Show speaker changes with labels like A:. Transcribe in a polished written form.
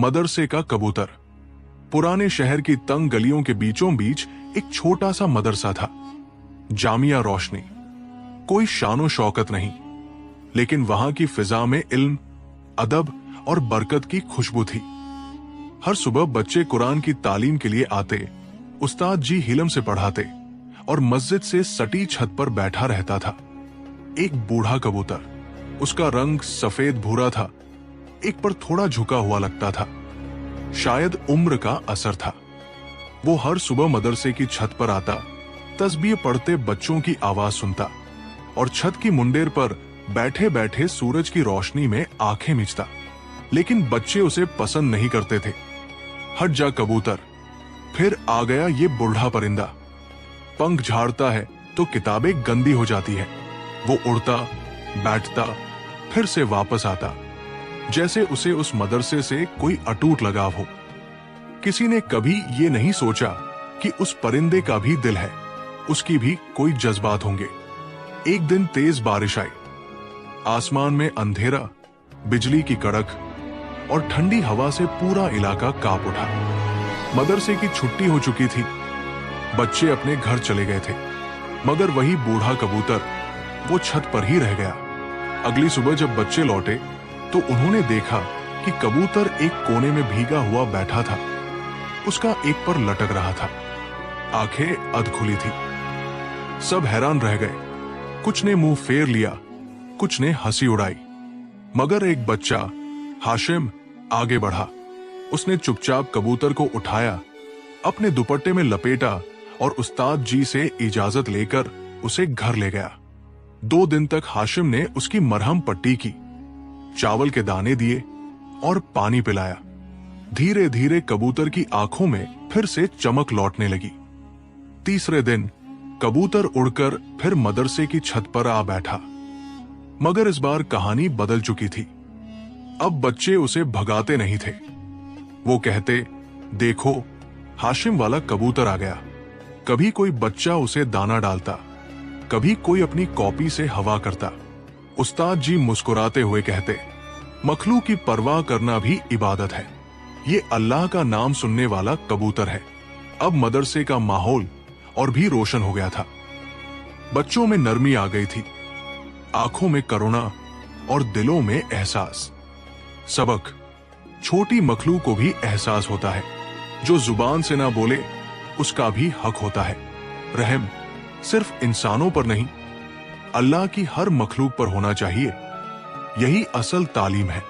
A: मदरसे का कबूतर। पुराने शहर की तंग गलियों के बीचों बीच एक छोटा सा मदरसा था। जामिया रोशनी, कोई शानो शौकत नहीं, लेकिन वहां की फिजा में इल्म, अदब और बरकत की खुशबू थी। हर सुबह बच्चे कुरान की तालीम के लिए आते, उस्ताद जी हिलम से पढ़ाते और मस्जिद से सटी छत पर बैठा रहता था एक बूढ़ा कबूतर। उसका रंग सफेद भूरा था, एक पर थोड़ा झुका हुआ लगता था, शायद उम्र का असर था। वो हर सुबह मदरसे की छत पर आता, तस्बीह पढ़ते बच्चों की आवाज सुनता और छत की मुंडेर पर बैठे बैठे सूरज की रोशनी में आंखें मिचता। लेकिन बच्चे उसे पसंद नहीं करते थे। हट जा कबूतर, फिर आ गया ये बूढ़ा परिंदा। पंख झाड़ता है तो किताबें गंदी हो जाती है। वो उड़ता, बैठता, फिर से वापस आता, जैसे उसे उस मदरसे से कोई अटूट लगाव हो। किसी ने कभी ये नहीं सोचा कि उस परिंदे का भी दिल है, उसकी भी कोई जज्बात होंगे। एक दिन तेज बारिश आई, आसमान में अंधेरा, बिजली की कड़क और ठंडी हवा से पूरा इलाका कांप उठा। मदरसे की छुट्टी हो चुकी थी, बच्चे अपने घर चले गए थे, मगर वही बूढ़ा कबूतर वो छत पर ही रह गया। अगली सुबह जब बच्चे लौटे तो उन्होंने देखा कि कबूतर एक कोने में भीगा हुआ बैठा था। उसका एक पर लटक रहा था, आंखें अध खुली थी। सब हैरान रह गए, कुछ ने मुंह फेर लिया, कुछ ने हंसी उड़ाई, मगर एक बच्चा हाशिम आगे बढ़ा। उसने चुपचाप कबूतर को उठाया, अपने दुपट्टे में लपेटा और उस्ताद जी से इजाजत लेकर उसे घर ले गया। 2 दिन तक हाशिम ने उसकी मरहम पट्टी की, चावल के दाने दिए और पानी पिलाया। धीरे धीरे कबूतर की आंखों में फिर से चमक लौटने लगी। तीसरे दिन कबूतर उड़कर फिर मदरसे की छत पर आ बैठा, मगर इस बार कहानी बदल चुकी थी। अब बच्चे उसे भगाते नहीं थे। वो कहते, देखो हाशिम वाला कबूतर आ गया। कभी कोई बच्चा उसे दाना डालता, कभी कोई अपनी कॉपी से हवा करता। उस्ताद जी मुस्कुराते हुए कहते, मखलूक की परवाह करना भी इबादत है। ये अल्लाह का नाम सुनने वाला कबूतर है। अब मदरसे का माहौल और भी रोशन हो गया था। बच्चों में नरमी आ गई थी, आंखों में करुणा और दिलों में एहसास। सबक, छोटी मखलूक को भी एहसास होता है, जो जुबान से ना बोले उसका भी हक होता है। रहम सिर्फ इंसानों पर नहीं, अल्लाह की हर मखलूक पर होना चाहिए। यही असल तालीम है।